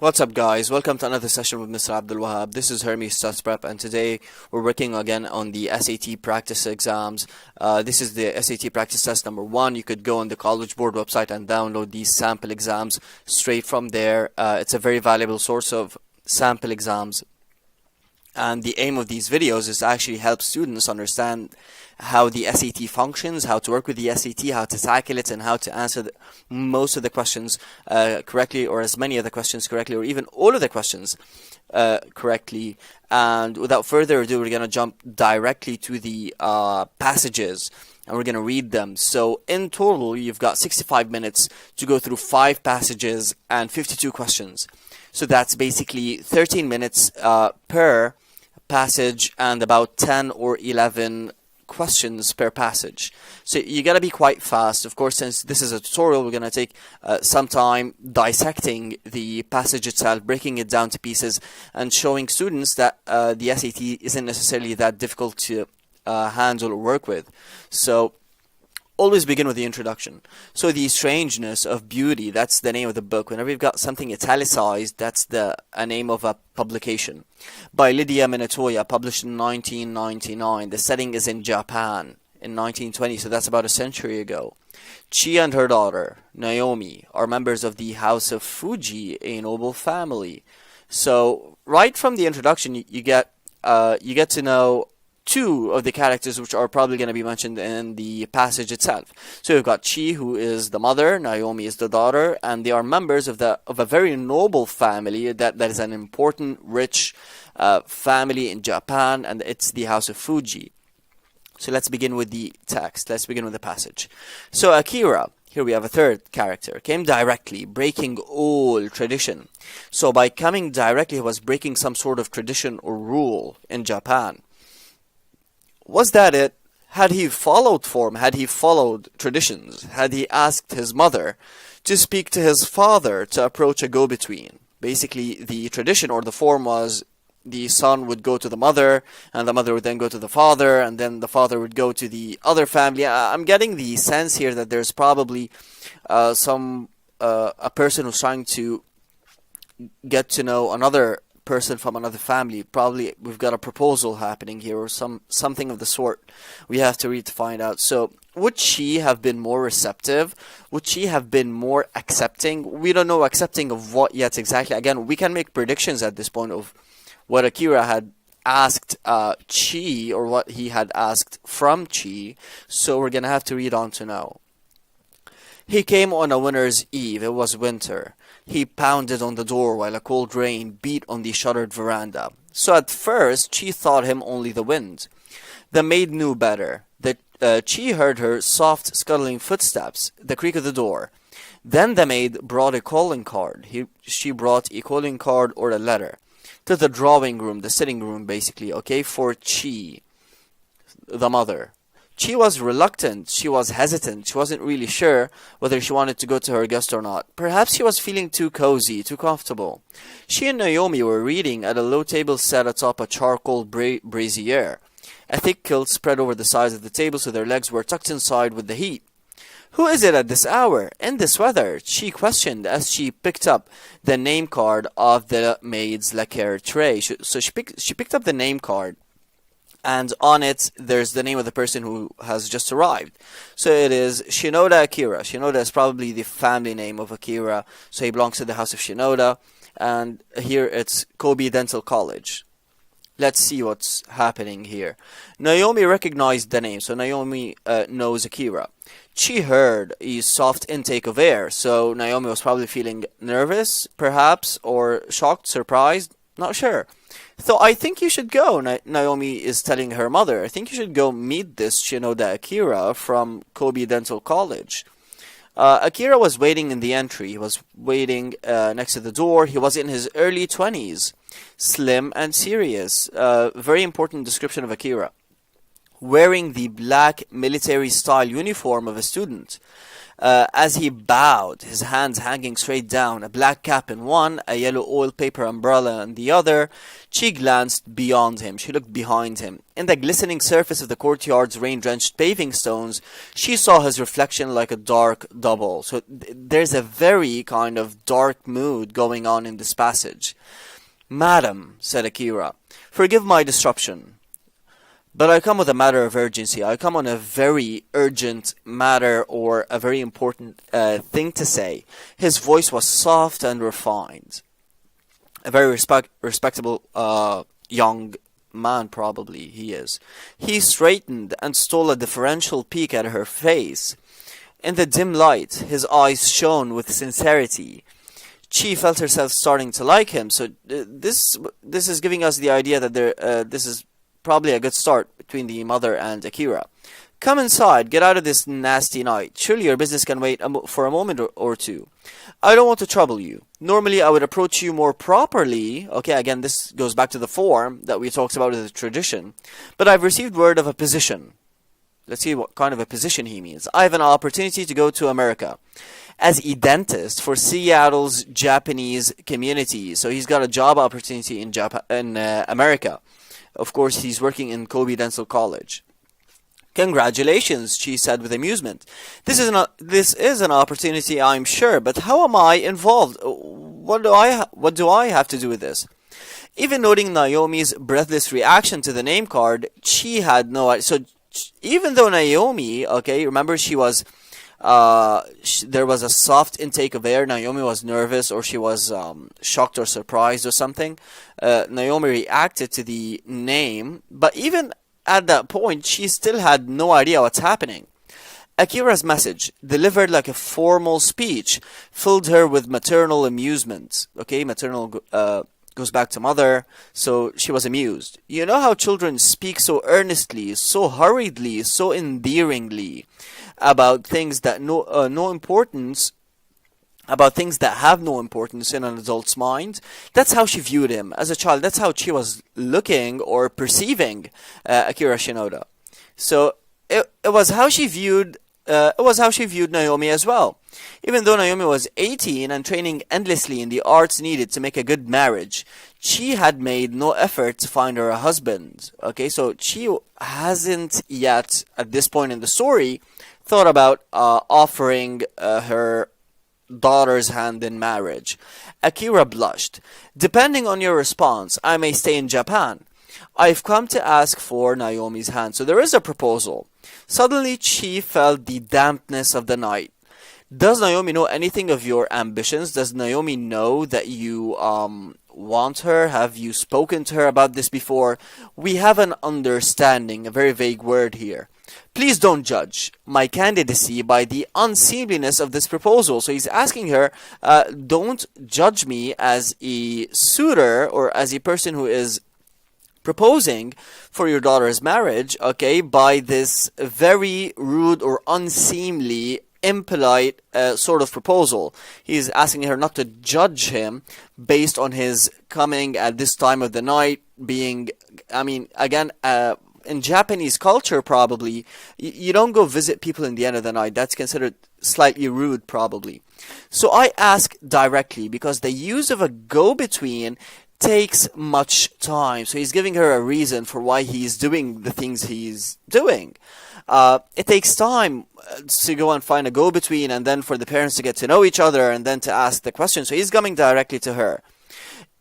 What's up, guys? Welcome to another session with Mr. Abdul Wahab. This is Hermes Stats Prep, and today we're working again on the SAT practice exams. This is the SAT practice test number 1. You could go on the College Board website and download these sample exams straight from there. It's a very valuable source of sample exams. And the aim of these videos is to actually help students understand how the SAT functions, how to work with the SAT, how to tackle it, and how to answer most of the questions correctly, or as many of the questions correctly, or even all of the questions correctly. And without further ado, we're going to jump directly to the passages, and we're going to read them. So in total, you've got 65 minutes to go through 5 passages and 52 questions. So that's basically 13 minutes per passage and about 10 or 11 questions per passage. So you gotta be quite fast. Of course, since this is a tutorial, we're gonna take some time dissecting the passage itself, breaking it down to pieces, and showing students that the SAT isn't necessarily that difficult to handle or work with. So always begin with the introduction. So the strangeness of beauty, that's the name of the book. Whenever you've got something italicized, that's a name of a publication. By Lydia Minatoya, published in 1999. The setting is in Japan in 1920, so that's about a century ago. Chi and her daughter, Naomi, are members of the House of Fuji, a noble family. So right from the introduction, you get to know 2 of the characters which are probably going to be mentioned in the passage itself. So we've got Chi, who is the mother, Naomi is the daughter, and they are members of a very noble family that is an important, rich family in Japan, and it's the House of Fuji. So let's begin with the text. Let's begin with the passage. So Akira, here we have a third character, came directly, breaking all tradition. So by coming directly, he was breaking some sort of tradition or rule in Japan. Was that it? Had he followed form? Had he followed traditions? Had he asked his mother to speak to his father to approach a go-between? Basically, the tradition or the form was the son would go to the mother, and the mother would then go to the father, and then the father would go to the other family. I'm getting the sense here that there's probably a person who's trying to get to know another person from another family. Probably we've got a proposal happening here, or something of the sort. We have to read to find out. So would she have been more receptive? Would she have been more accepting? We don't know accepting of what yet exactly. Again, we can make predictions at this point of what Akira had asked Chi, or what he had asked from Chi. So we're gonna have to read on to know. He came on a winter's eve. It was winter. He pounded on the door while a cold rain beat on the shuttered veranda. So at first, she thought him only the wind. The maid knew better. She heard her soft, scuttling footsteps, the creak of the door. Then the maid brought a calling card. She brought a calling card or a letter to the drawing room, the sitting room, basically, okay, for Chi, the mother. She was reluctant, she was hesitant, she wasn't really sure whether she wanted to go to her guest or not. Perhaps she was feeling too cozy, too comfortable. She and Naomi were reading at a low table set atop a charcoal brazier. A thick quilt spread over the sides of the table so their legs were tucked inside with the heat. Who is it at this hour, in this weather? She questioned as she picked up the name card of the maid's lacquer tray. So she picked up the name card, and on it there's the name of the person who has just arrived. So it is Shinoda Akira. Shinoda is probably the family name of Akira, so he belongs to the House of Shinoda, and here it's Kobe Dental College. Let's see what's happening here. Naomi recognized the name, so Naomi knows Akira. She heard a soft intake of air, so Naomi was probably feeling nervous, perhaps, or shocked, surprised, not sure. So I think you should go, Naomi is telling her mother. I think you should go meet this Shinoda Akira from Kobe Dental College. Akira was waiting in the entry. He was waiting next to the door. He was in his early 20s, slim and serious. Very important description of Akira. wearing the black military-style uniform of a student. As he bowed, his hands hanging straight down, a black cap in one, a yellow oil paper umbrella in the other, she glanced beyond him. She looked behind him. In the glistening surface of the courtyard's rain-drenched paving stones, she saw his reflection like a dark double. So there's a very kind of dark mood going on in this passage. "Madam," said Akira, "forgive my disruption. But I come with a matter of urgency. I come on a very urgent matter or a very important thing to say." His voice was soft and refined. A very respectable young man, probably, he is. He straightened and stole a deferential peek at her face. In the dim light, his eyes shone with sincerity. She felt herself starting to like him. So this is giving us the idea that this is probably a good start between the mother and Akira. "Come inside, get out of this nasty night. Surely your business can wait for a moment or two. I don't want to trouble you. Normally I would approach you more properly." Okay, again, this goes back to the form that we talked about as a tradition. "But I've received word of a position." Let's see what kind of a position he means. "I have an opportunity to go to America as a dentist for Seattle's Japanese community." So he's got a job opportunity in America. Of course, he's working in Kobe Dental College. "Congratulations," she said with amusement. This is an opportunity, I'm sure, but how am I involved? What do I have to do with this?" Even noting Naomi's breathless reaction to the name card, she had no idea. So even though Naomi, okay, remember she was there was a soft intake of air. Naomi was nervous, or she was shocked or surprised or something. Naomi reacted to the name, but even at that point, she still had no idea what's happening. Akira's message, delivered like a formal speech, filled her with maternal amusement. Okay, maternal goes back to mother, so she was amused. "You know how children speak so earnestly, so hurriedly, so endearingly about things that no importance, about things that have no importance in an adult's mind?" That's how she viewed him as a child. That's how she was looking or perceiving Akira Shinoda. So it was how she viewed Naomi as well. Even though Naomi was 18 and training endlessly in the arts needed to make a good marriage, she had made no effort to find her a husband. Okay, so she hasn't yet, at this point in the story, thought about offering her daughter's hand in marriage. Akira blushed. "Depending on your response, I may stay in Japan. I've come to ask for Naomi's hand." So there is a proposal. Suddenly, she felt the dampness of the night. "Does Naomi know anything of your ambitions? Does Naomi know that you want her? Have you spoken to her about this before? We have an understanding," a very vague word here. "Please don't judge my candidacy by the unseemliness of this proposal." So he's asking her, don't judge me as a suitor or as a person who is proposing for your daughter's marriage, okay, by this very rude or unseemly, impolite sort of proposal. He's asking her not to judge him based on his coming at this time of the night, being, I mean, again, in Japanese culture, probably, you don't go visit people in the end of the night. That's considered slightly rude, probably. "So I ask directly because the use of a go-between takes much time." So he's giving her a reason for why he's doing the things he's doing. It takes time to go and find a go-between, and then for the parents to get to know each other, and then to ask the question. So he's coming directly to her.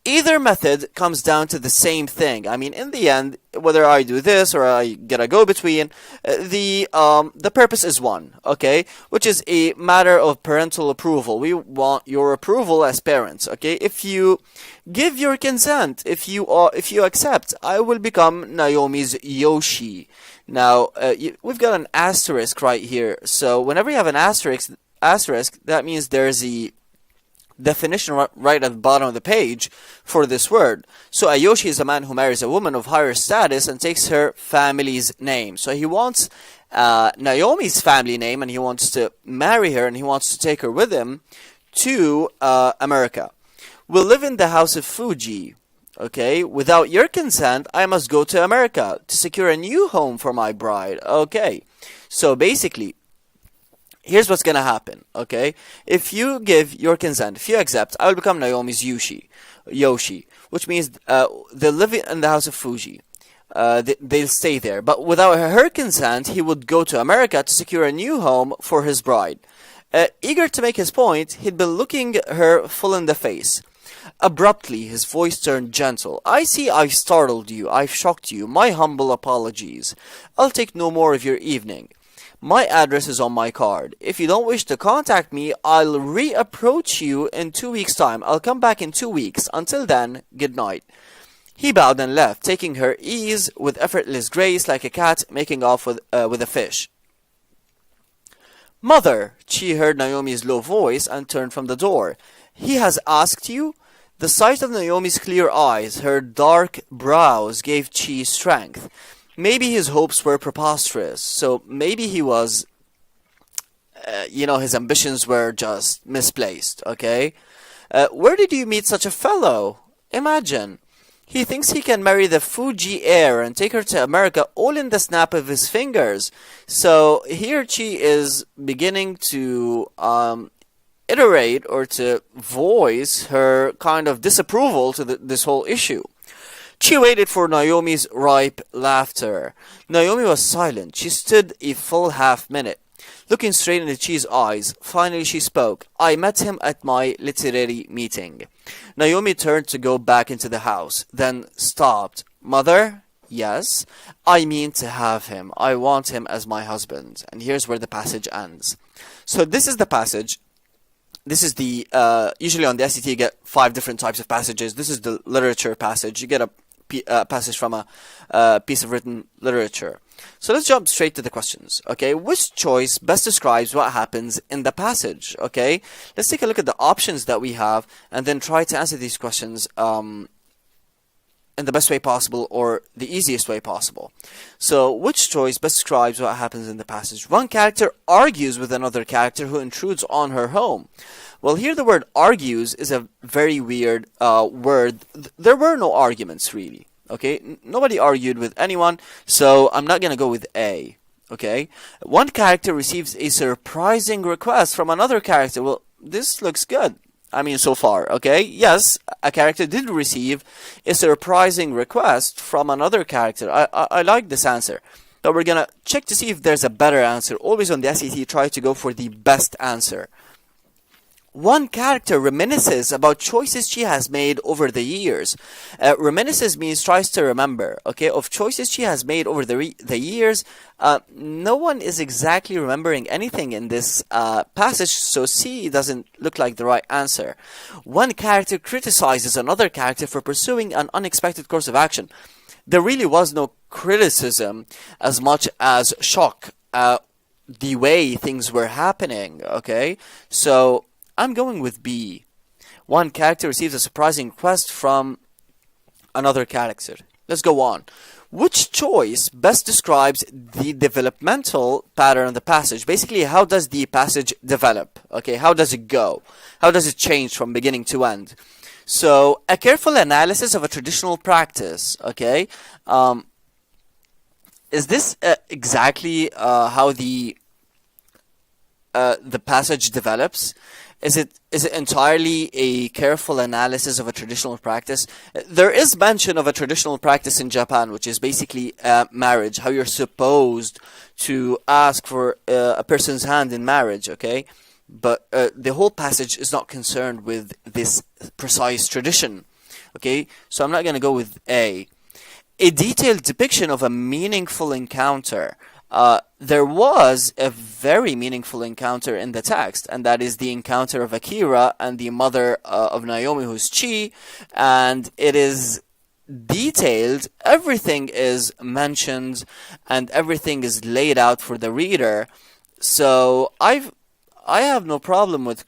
Either method comes down to the same thing. I mean, in the end, whether I do this or I get a go-between, the purpose is one, okay? Which is a matter of parental approval. We want your approval as parents, okay? If you give your consent, if you accept, I will become Naomi's Yoshi. Now, we've got an asterisk right here. So whenever you have an asterisk, that means there's a definition right at the bottom of the page for this word. So a Yoshi is a man who marries a woman of higher status and takes her family's name. So he wants Naomi's family name, and he wants to marry her, and he wants to take her with him to America. "We'll live in the house of Fuji. Okay, without your consent, I must go to America to secure a new home for my bride. Okay, so basically, here's what's gonna happen. Okay, if you give your consent, if you accept, I will become Naomi's Yoshi, which means they'll live in the house of Fuji. They'll stay there, but without her consent, he would go to America to secure a new home for his bride. Eager to make his point, he'd been looking her full in the face. Abruptly, his voice turned gentle. I see I've startled you. I've shocked you. My humble apologies. I'll take no more of your evening. My address is on my card. If you don't wish to contact me, I'll reapproach you in 2 weeks' time. I'll come back in 2 weeks. Until then, good night. He bowed and left, taking her ease with effortless grace like a cat making off with a fish. Mother, she heard Naomi's low voice and turned from the door. He has asked you? The sight of Naomi's clear eyes, her dark brows, gave Chi strength. Maybe his hopes were preposterous, so maybe he was, his ambitions were just misplaced, okay? Where did you meet such a fellow? Imagine. He thinks he can marry the Fuji heir and take her to America all in the snap of his fingers. So here Chi is beginning to iterate or to voice her kind of disapproval to this whole issue. She waited for Naomi's ripe laughter. Naomi was silent. She stood a full half-minute, looking straight into Chi's eyes. Finally she spoke. I met him at my literary meeting. Naomi turned to go back into the house, then stopped. Mother? Yes? I mean to have him. I want him as my husband. And here's where the passage ends. So this is the passage. This is the, usually on the SAT you get 5 different types of passages. This is the literature passage. You get a passage from a piece of written literature. So let's jump straight to the questions. Okay, which choice best describes what happens in the passage? Okay, let's take a look at the options that we have and then try to answer these questions in the best way possible or the easiest way possible. So, which choice best describes what happens in the passage? One character argues with another character who intrudes on her home. Well, here the word argues is a very weird word. There were no arguments, really. Okay, nobody argued with anyone, so I'm not going to go with A. Okay, one character receives a surprising request from another character. Well, this looks good. I mean, so far, okay? Yes, a character did receive a surprising request from another character. I like this answer. But we're going to check to see if there's a better answer. Always on the SAT, try to go for the best answer. One character reminisces about choices she has made over the years. Reminisces means tries to remember, okay, of choices she has made over the years. No one is exactly remembering anything in this passage, so C doesn't look like the right answer. One character criticizes another character for pursuing an unexpected course of action. There really was no criticism as much as shock the way things were happening, okay? So I'm going with B. One character receives a surprising request from another character. Let's go on. Which choice best describes the developmental pattern of the passage? Basically, how does the passage develop? Okay, how does it go? How does it change from beginning to end? So, a careful analysis of a traditional practice. Okay, is this exactly how the passage develops? Is it entirely a careful analysis of a traditional practice? There is mention of a traditional practice in Japan, which is basically marriage, how you're supposed to ask for a person's hand in marriage, okay? But the whole passage is not concerned with this precise tradition, okay? So I'm not going to go with A. A detailed depiction of a meaningful encounter. There was a very meaningful encounter in the text, and that is the encounter of Akira and the mother of Naomi, who's Chi, and it is detailed. Everything is mentioned, and everything is laid out for the reader. So I have no problem with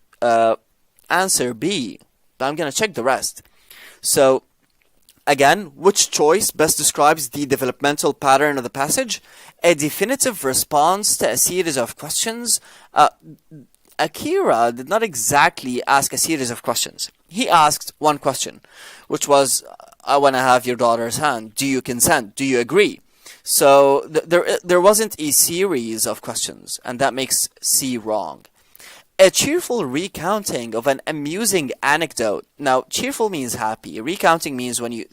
answer B, but I'm going to check the rest. So again, which choice best describes the developmental pattern of the passage? A definitive response to a series of questions. Akira did not exactly ask a series of questions. He asked one question, which was, I want to have your daughter's hand. Do you consent? Do you agree? So there wasn't a series of questions, and that makes C wrong. A cheerful recounting of an amusing anecdote. Now, cheerful means happy. Recounting means when you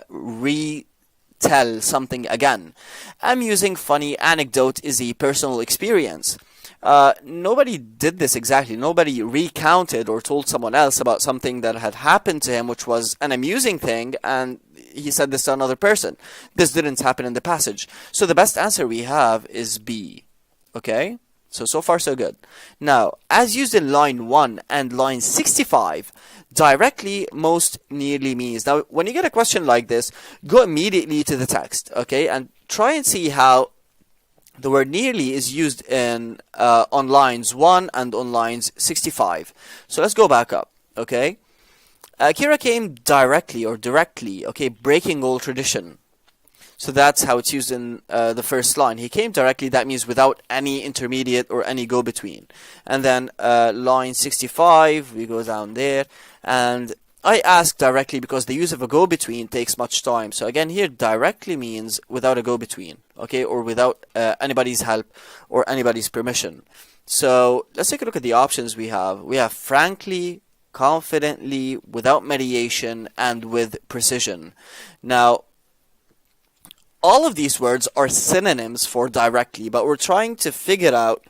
retell something again. Amusing, funny anecdote is a personal experience. Nobody did this exactly. Nobody recounted or told someone else about something that had happened to him, which was an amusing thing, and he said this to another person. This didn't happen in the passage. So the best answer we have is B. Okay? So far so good. Now, as used in line 1 and line 65, directly most nearly means. Now, when you get a question like this, go immediately to the text, okay? And try and see how the word nearly is used in on lines 1 and on lines 65. So let's go back up, okay? Kira came directly, okay, breaking all tradition. So that's how it's used in the first line. He came directly, that means without any intermediate or any go-between. And then line 65, we go down there. And I ask directly because the use of a go-between takes much time. So again, here directly means without a go-between, okay, or without anybody's help or anybody's permission. So let's take a look at the options we have. We have frankly, confidently, without mediation, and with precision. Now, all of these words are synonyms for directly, but we're trying to figure out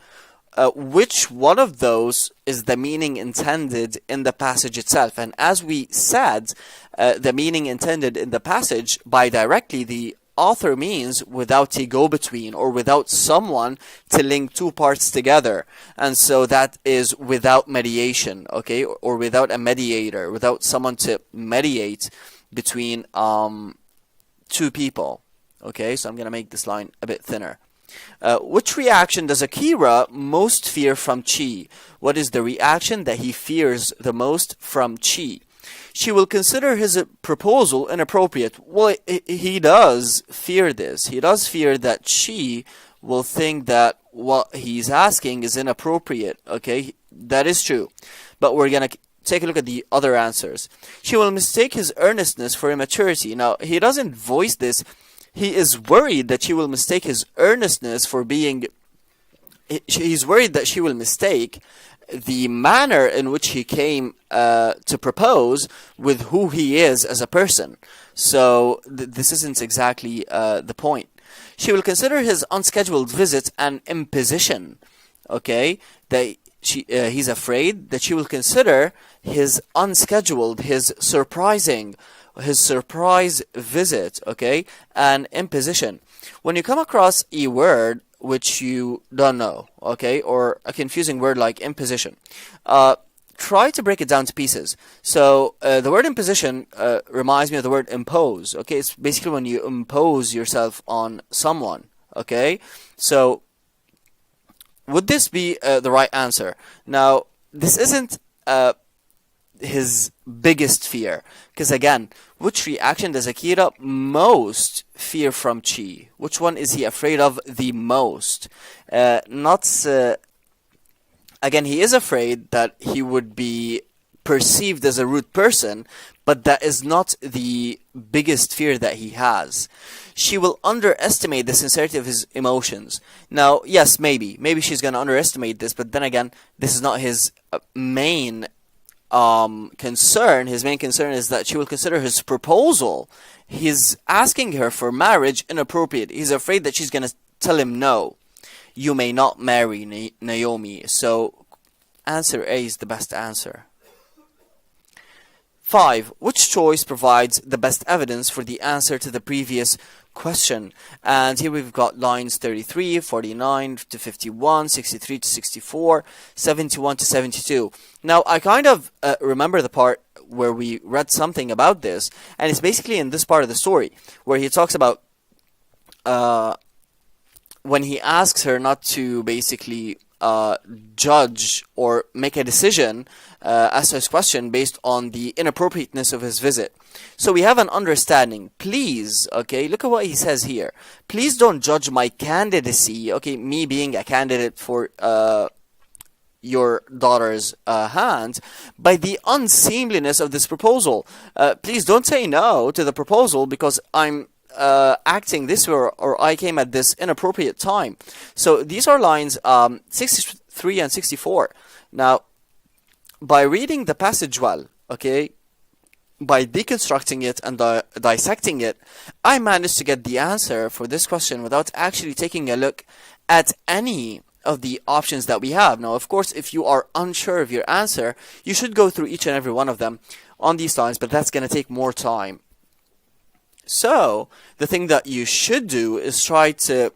which one of those is the meaning intended in the passage itself. And as we said, the meaning intended in the passage by directly, the author means without a go-between or without someone to link two parts together. And so that is without mediation, okay, or without a mediator, without someone to mediate between two people. Okay, so I'm going to make this line a bit thinner. Which reaction does Akira most fear from Chi? What is the reaction that he fears the most from Chi? She will consider his proposal inappropriate. Well, he does fear this. He does fear that Chi will think that what he's asking is inappropriate. Okay, that is true. But we're going to take a look at the other answers. She will mistake his earnestness for immaturity. Now, he doesn't voice this. He is worried that she will mistake his earnestness for being... He's worried that she will mistake the manner in which he came to propose with who he is as a person. So this isn't exactly the point. She will consider his unscheduled visit an imposition. Okay? That he's afraid that she will consider his unscheduled, his surprise visit, okay, an imposition. When you come across a word which you don't know, okay, or a confusing word like imposition, try to break it down to pieces. So the word imposition reminds me of the word impose, okay. It's basically when you impose yourself on someone, okay. So would this be the right answer? Now, this isn't his biggest fear, because again, which reaction does Akira most fear from Chi? Which one is he afraid of the most? Again, he is afraid that he would be perceived as a rude person, but that is not the biggest fear that he has. She will underestimate the sincerity of his emotions. Now, yes, maybe she's going to underestimate this, but then again, this is not his main concern. His main concern is that she will consider his proposal, he's asking her for marriage, inappropriate. He's afraid that she's going to tell him no, you may not marry Naomi. So answer A is the best answer. 5. Which choice provides the best evidence for the answer to the previous question? And here we've got lines 33, 49 to 51, 63 to 64, 71 to 72. Now, I kind of remember the part where we read something about this, and it's basically in this part of the story where he talks about when he asks her not to basically judge or make a decision as to his question based on the inappropriateness of his visit. So we have an understanding. Please, okay, look at what he says here. Please don't judge my candidacy, okay, me being a candidate for your daughter's hand by the unseemliness of this proposal. Please don't say no to the proposal because I'm acting this way, or I came at this inappropriate time. So these are lines 63 and 64. Now, by reading the passage well, okay, by deconstructing it and dissecting it, I managed to get the answer for this question without actually taking a look at any of the options that we have. Now, of course, if you are unsure of your answer, you should go through each and every one of them on these lines, but that's going to take more time. So, the thing that you should do is try to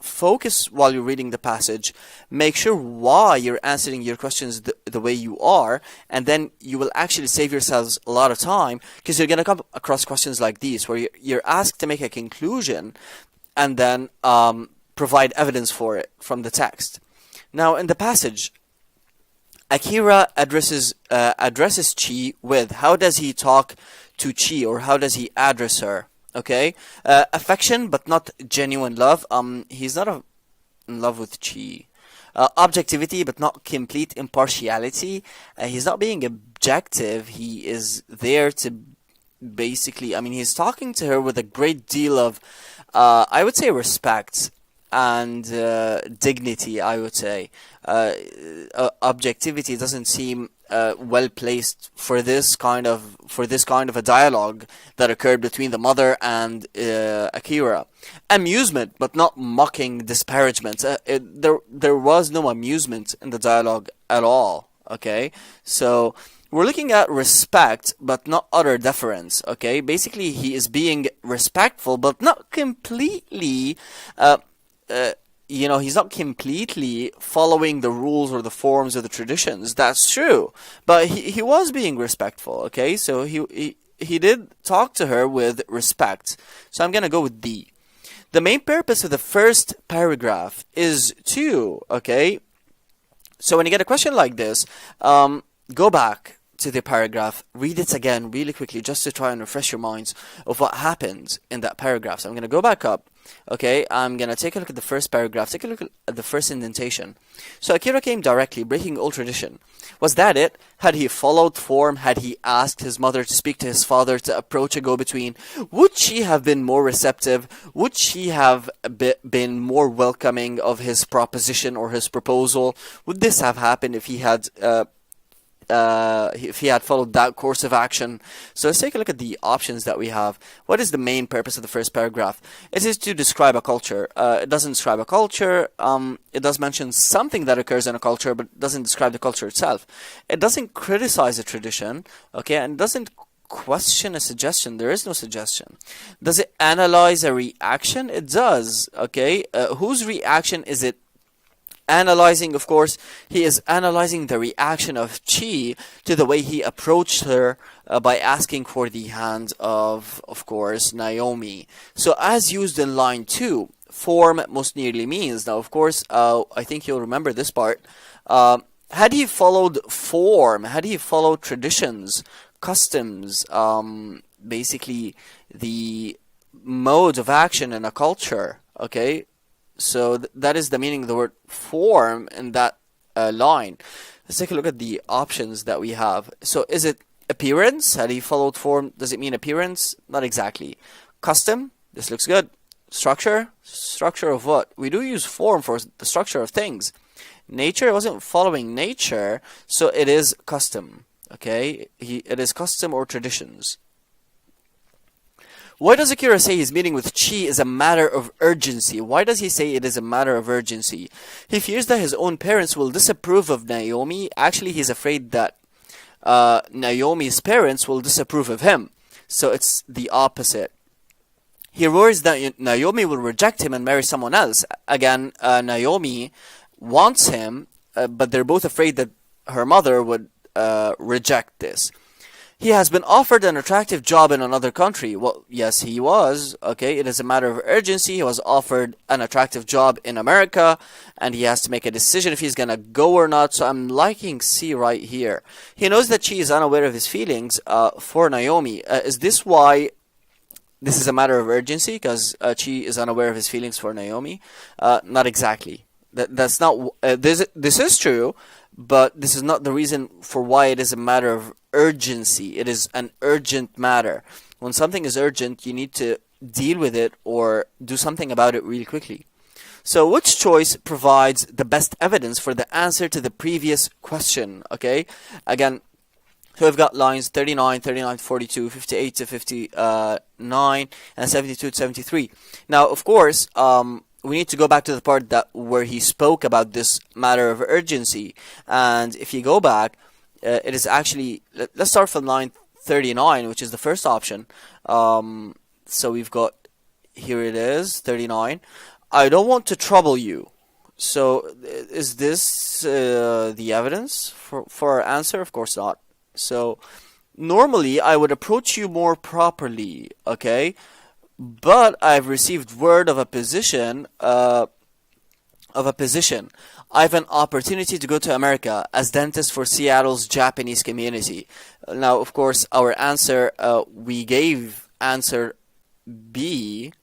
focus while you're reading the passage, make sure why you're answering your questions the way you are, and then you will actually save yourselves a lot of time, because you're going to come across questions like these where you're asked to make a conclusion and then provide evidence for it from the text. Now, in the passage, Akira addresses Chi with, how does he talk to Chi, or how does he address her? Okay, affection but not genuine love. He's not in love with Chi. Objectivity but not complete impartiality. He's not being objective. He is there to basically, he's talking to her with a great deal of, I would say, respect and dignity. I would say objectivity doesn't seem well placed for this kind of a dialogue that occurred between the mother and Akira. Amusement, but not mocking disparagement. There was no amusement in the dialogue at all. Okay, so we're looking at respect, but not utter deference. Okay, basically he is being respectful, but not completely. He's not completely following the rules or the forms or the traditions. That's true. But he was being respectful, okay? So he did talk to her with respect. So I'm going to go with D. The main purpose of the first paragraph is to, okay? So when you get a question like this, go back to the paragraph, read it again really quickly just to try and refresh your minds of what happened in that paragraph. So I'm going to go back up. Okay, I'm going to take a look at the first paragraph. Take a look at the first indentation. So Akira came directly, breaking old tradition. Was that it? Had he followed form? Had he asked his mother to speak to his father, to approach a go-between? Would she have been more receptive? Would she have been more welcoming of his proposition or his proposal? Would this have happened if he had followed that course of action? So let's take a look at the options that we have. What is the main purpose of the first paragraph? It is to describe a culture. It doesn't describe a culture. It does mention something that occurs in a culture, but doesn't describe the culture itself. It doesn't criticize a tradition, okay, and doesn't question a suggestion. There is no suggestion. Does it analyze a reaction? It does, okay. Whose reaction is it analyzing? Of course, he is analyzing the reaction of Chi to the way he approached her by asking for the hand of course, Naomi. So as used in line 2, form most nearly means. Now, of course, I think you'll remember this part. Had he followed form, had he followed traditions, customs, basically the mode of action in a culture, okay? So that is the meaning of the word form in that line. Let's take a look at the options that we have. So is it appearance? Had he followed form? Does it mean appearance? Not exactly. Custom? This looks good. Structure? Structure of what? We do use form for the structure of things. Nature? Wasn't following nature, so it is custom. Okay? It is custom or traditions. Why does Akira say his meeting with Chi is a matter of urgency? Why does he say it is a matter of urgency? He fears that his own parents will disapprove of Naomi. Actually, he's afraid that Naomi's parents will disapprove of him. So it's the opposite. He worries that Naomi will reject him and marry someone else. Again, Naomi wants him, but they're both afraid that her mother would reject this. He has been offered an attractive job in another country. Well, yes, he was. Okay, it is a matter of urgency. He was offered an attractive job in America, and he has to make a decision if he's going to go or not. So I'm liking C right here. He knows that she is unaware of his feelings for Naomi. Is this why this is a matter of urgency? Because Chi is unaware of his feelings for Naomi? Not exactly. That's not this is true, but this is not the reason for why it is a matter of urgency. It is an urgent matter. When something is urgent, you need to deal with it or do something about it really quickly. So which choice provides the best evidence for the answer to the previous question? Okay, again, so we've got lines 39, 39 to 42, 58 to 59, and 72 to 73. Now, of course, we need to go back to the part where he spoke about this matter of urgency. And if you go back, it is actually, let's start from line 39, which is the first option. So we've got, here it is, 39. I don't want to trouble you. So is this the evidence for our answer? Of course not. So normally I would approach you more properly, okay? But I've received word of a position, I have an opportunity to go to America as dentist for Seattle's Japanese community. Now, of course, our answer, we gave answer B,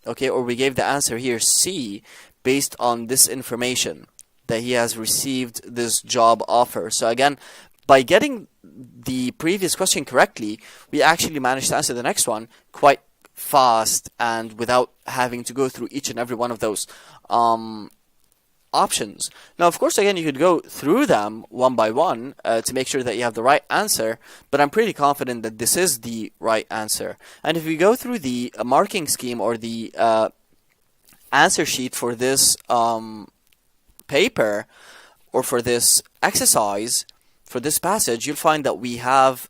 okay, or we gave the answer here C, based on this information that he has received this job offer. So again, by getting the previous question correctly, we actually managed to answer the next one quite fast and without having to go through each and every one of those options. Now, of course, again, you could go through them one by one to make sure that you have the right answer, but I'm pretty confident that this is the right answer. And if we go through the marking scheme or the answer sheet for this paper or for this exercise, for this passage, you'll find that we have,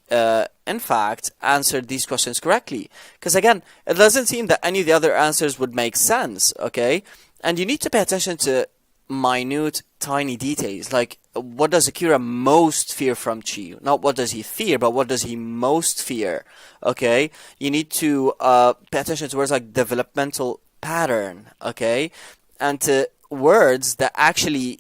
in fact, answered these questions correctly. Because again, it doesn't seem that any of the other answers would make sense, okay? And you need to pay attention to minute, tiny details. Like, what does Akira most fear from Chi? Not what does he fear, but what does he most fear, okay? You need to pay attention to words like developmental pattern, okay? And to words that actually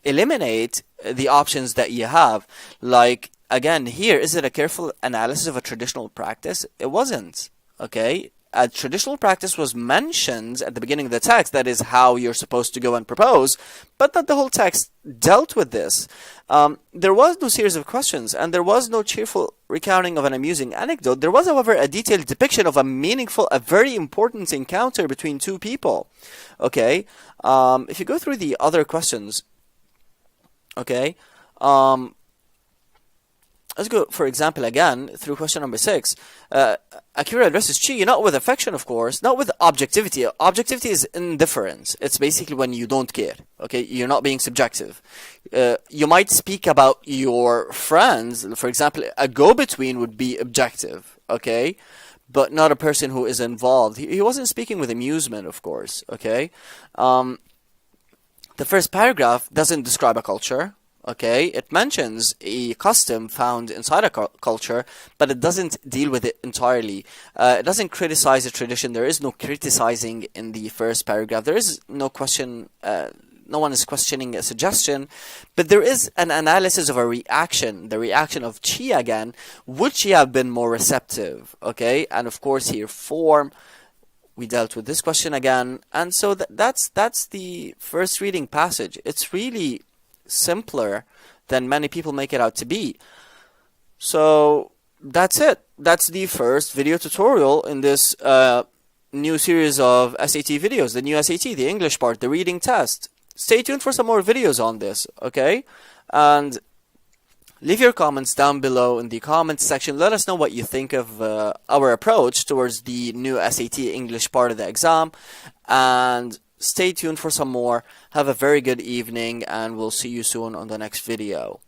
eliminate the options that you have. Like, again, here, is it a careful analysis of a traditional practice? It wasn't, okay? A traditional practice was mentioned at the beginning of the text, that is how you're supposed to go and propose, but not the whole text dealt with this. There was no series of questions, and there was no cheerful recounting of an amusing anecdote. There was, however, a detailed depiction of a meaningful, a very important encounter between two people, okay? If you go through the other questions, okay, let's go, for example, again, through question number 6. Akira addresses Chi, not with affection, of course, not with objectivity. Objectivity is indifference. It's basically when you don't care, okay? You're not being subjective. You might speak about your friends. For example, a go-between would be objective, okay? But not a person who is involved. He wasn't speaking with amusement, of course, okay? The first paragraph doesn't describe a culture, okay? It mentions a custom found inside a culture, but it doesn't deal with it entirely. It doesn't criticize a tradition. There is no criticizing in the first paragraph. There is no question, no one is questioning a suggestion, but there is an analysis of a reaction, the reaction of Chi again. Would she have been more receptive, okay? And of course here, form, we dealt with this question again, and so that's the first reading passage. It's really simpler than many people make it out to be. So that's it. That's the first video tutorial in this new series of SAT videos, the new SAT, the English part, the reading test. Stay tuned for some more videos on this, okay? And leave your comments down below in the comments section. Let us know what you think of our approach towards the new SAT English part of the exam. And stay tuned for some more. Have a very good evening, and we'll see you soon on the next video.